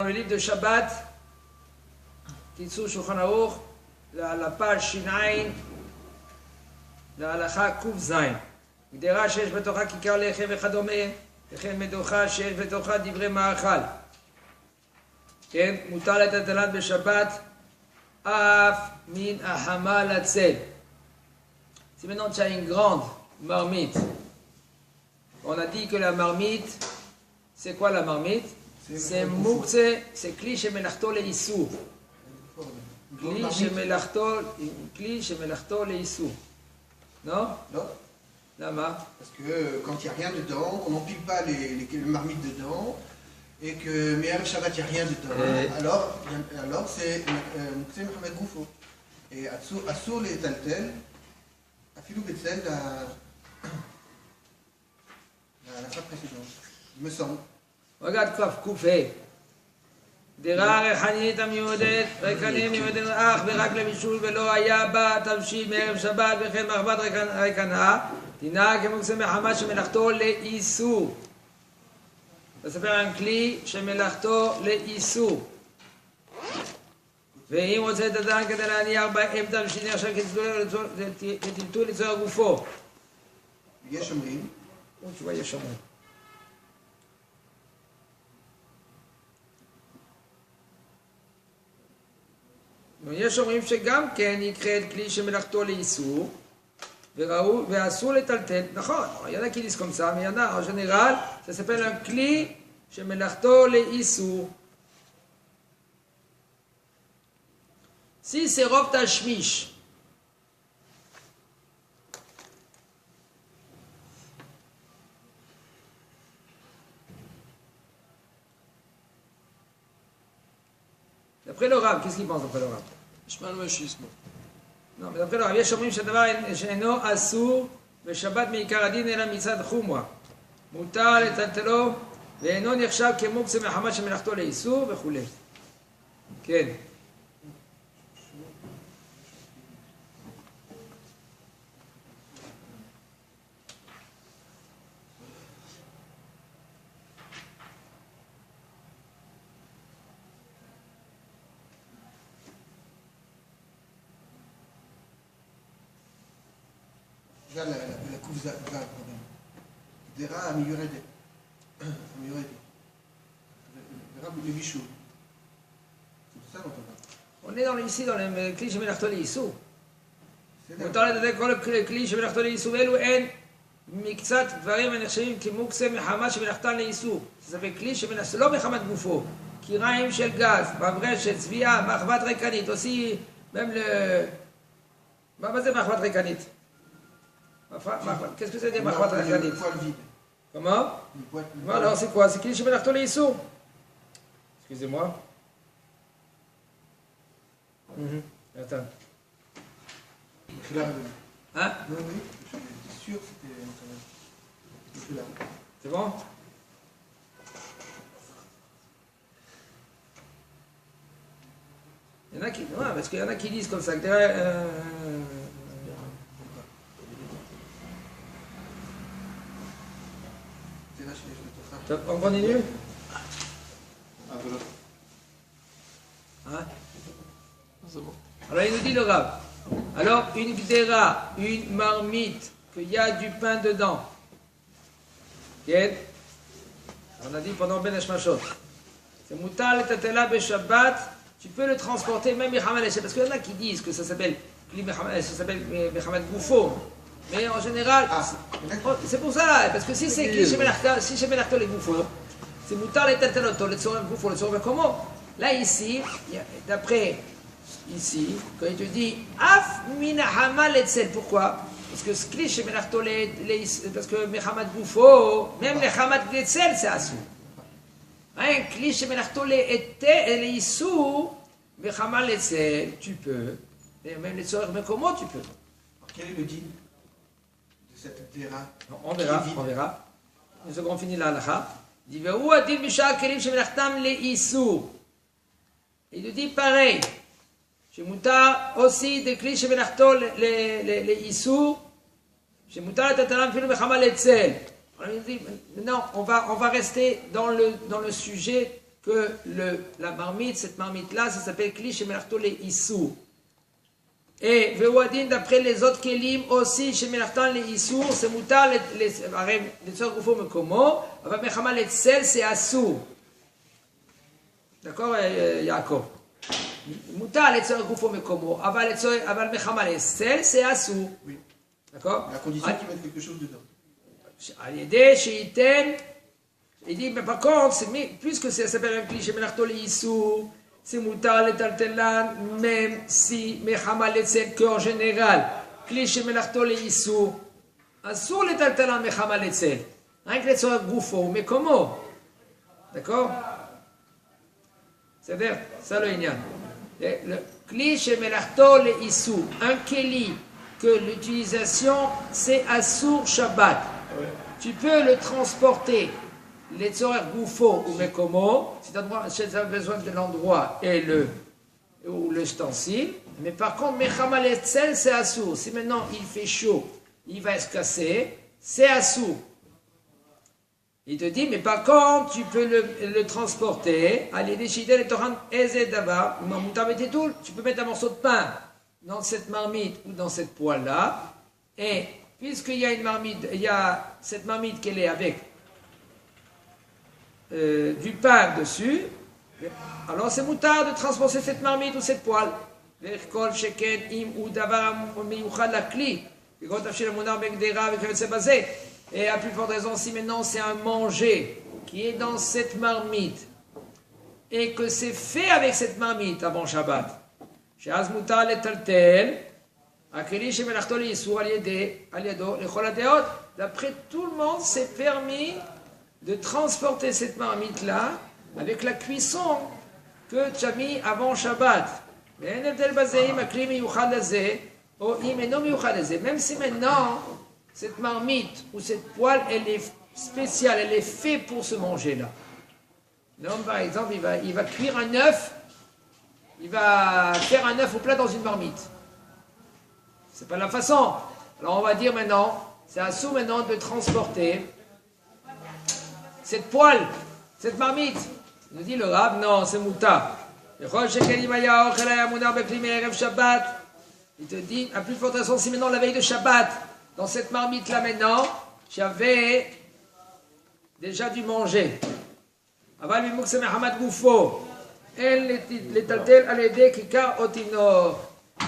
Dans le livre de Shabbat, Kitzur Shulchan Aruch, la page Shinaïn, la halacha Kuf Zayin. גדרה שיש בתוכה כיכר לחם וכדומה, וכן מדוחה שיש בתוכה דברי מאכל. כן, מותר לטלטלן בשבת, אף מן החמה לצל. Si maintenant tu as une grande marmite, on a dit que la marmite, c'est quoi la marmite? C'est moukse, c'est kli shemelachto leissur. Kli shemelachto leissur. Non? Non. Lama. Parce que quand il n'y a rien dedans, on n'empile pas les marmites dedans, et que mais avec Shabbat il n'y a rien dedans, alors c'est Mohamed Goufo. Et Assour les Taltel, Afilou Betzel, la phrase précédente, il me semble. Regarde Kaf Koufé. דירה ריחנית המיועדת, ריקנים מיועדת אך ורק לבישול ולא היה בה תבשיל מערב שבת וכן מחבת ריקנה, תנהג כמוקצה מחמת שמלאכתו לאיסור. זה ספר אנגלי שמלאכתו לאיסור. ואם רוצה את הדן כדי להניח בהם תבשיל עכשיו כטלטול לצורך גופו. יש אומרים. יש אומרים. יש אומרים שגם כן יקרה את כלי שמלאכתו לאיסור, ואסור לטלטל, נכון, il y en a qui disent comme ça, mais il y en a en général, ça s'appelle un כלי שמלאכתו לאיסור. Si c'est רוב תשמיש, d'après le Rav, qu'est-ce qu'il pense d'après le Rav? Non, mais d'après le Rav, יש אומרים שהדבר שאינו אסור בשבת מעיקר הדין אלא מצד חומרה. מותר לטלטלו ואינו נחשב כמוקצה מחמת שמלאכתו לאיסור וכו'. כן. regarde la couve Zav, Dera améliorée. Le bichou. C'est ça l'entend. On est ici dans le כלי שמלאכתו לאיסור. מותר לדעת כל כלי שמלאכתו לאיסור, אלו אין מקצת דברים הנחשבים כמוקצה מחמת שמלאכתן לאיסור. זה בכלי שמלאכתו, לא מחמת גופו. קיריים של גז, מברשת, צביעה, מחבת ריקנית. עושים, מה זה מחבת ריקנית? Qu'est-ce que ça veut dire מחבת ריקנית? Comment? Alors c'est quoi? C'est כלי שמלאכתו לאיסור. Excusez-moi. Attends. Hein? Oui, j'étais sûr que c'était là. C'est bon? Il y en a qui, ouais, parce qu'il y en a qui disent comme ça. On continue? Hein? C'est bon. Alors il nous dit le Rav. Alors une gdera, une marmite, qu'il y a du pain dedans. On a dit pendant Ben Hashmashot. C'est moutal et tatela beshabbat. Tu peux le transporter même Mechamed Eshet. Parce qu'il y en a qui disent que ça s'appelle Mechamed Goufo. Mais en général, c'est pour ça. Parce que si c'est Shemelachto les Goufo, c'est moutal et tateloto, le Tzorem Goufo, le Tzorem Komo. Là ici, d'après ici, quand il te dit Af minahama letzel, pourquoi? Parce que ce kli shemelachto parce que Mechamed Goufo, même le Hamad letzel c'est assou. Un kli shemelachto leissou, Mechamed letzel, tu peux. Et même les Tzorem Komo, tu peux. Quel est le din de cette Dera? On verra. Une seconde, on finit la halakha. Il dit Ve'ou adin bishar kelim shemelachtam leissou. Il nous dit pareil. שמותר aussi des כלי שמלאכתו לאיסור, שמותר לטלטלם אפילו בחמה לצל. Maintenant, on va rester dans le sujet que la marmite, cette marmite-là, ça s'appelle Kli Shemelachto le Issour. Et Vewadin, d'après les autres Kelim aussi, Shemelachtan le Issour, c'est Moutar, les Tzor Gufo Mekomo, mais Mechama le Tzel, c'est Assour. D'accord, Yaakov? Moutar le Tzor Gufo Mekomo, Aval Mechama le Tzel, c'est Assour. Oui. D'accord? La condition qu'ils mettent quelque chose dedans. Al-Yedeh, Sheiten, il dit, mais par contre, puisque ça s'appelle un cliché, c'est moutar le taltelan, même si mechama letzel, qu'en général, cliché melarto le issou, assur le taltelan mechama letzel, rien que letzel goufo, mais comment? D'accord? C'est-à-dire, ça le ignan. Le cliché melarto le issou, un keli, que l'utilisation c'est assur Shabbat. Tu peux le transporter. Les tzorer goufo ou mekomo, si tu as besoin de l'endroit et ou l'ustensile, mais par contre, mechama letzel, c'est assou. Si maintenant il fait chaud, il va se casser, c'est assou. Il te dit, mais par contre, tu peux le transporter, aller déchider les torrents ezedava, tu peux mettre un morceau de pain dans cette marmite ou dans cette poêle-là, et puisqu'il y a une marmite, il y a cette marmite qu'elle est avec du pain dessus, alors c'est moutard de transporter cette marmite ou cette poêle. Et à plus forte raison, si maintenant c'est un manger qui est dans cette marmite et que c'est fait avec cette marmite avant Shabbat, d'après tout le monde, c'est permis de transporter cette marmite-là avec la cuisson que tu as mis avant Shabbat. Même si maintenant, cette marmite ou cette poêle, elle est spéciale, elle est faite pour ce manger-là. L'homme, par exemple, il va cuire un œuf, il va faire un œuf au plat dans une marmite. C'est pas la façon. Alors on va dire maintenant, c'est à sous maintenant de transporter cette poêle, cette marmite. Il nous dit le Rab, non, c'est mouta. Il te dit, à plus forte raison, si maintenant la veille de Shabbat, dans cette marmite-là maintenant, j'avais déjà dû manger. Aval mimoukse mehamad goufo. Elle les taltel à l'aider kika otinor.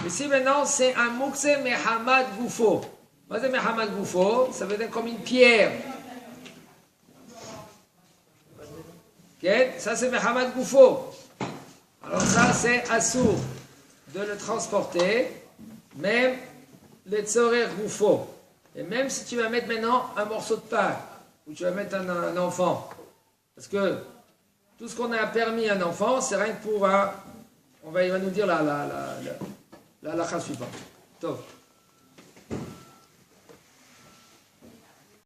Mais si maintenant c'est un mukse mehamad goufo. Moi c'est mehamad goufo, ça veut dire comme une pierre. Okay? Ça c'est mehamad goufo. Alors ça c'est assour de le transporter, même les tzorer goufo. Et même si tu vas mettre maintenant un morceau de pain, ou tu vas mettre un enfant, parce que tout ce qu'on a permis à un enfant, c'est rien que pour il va nous dire la suivante. Tov.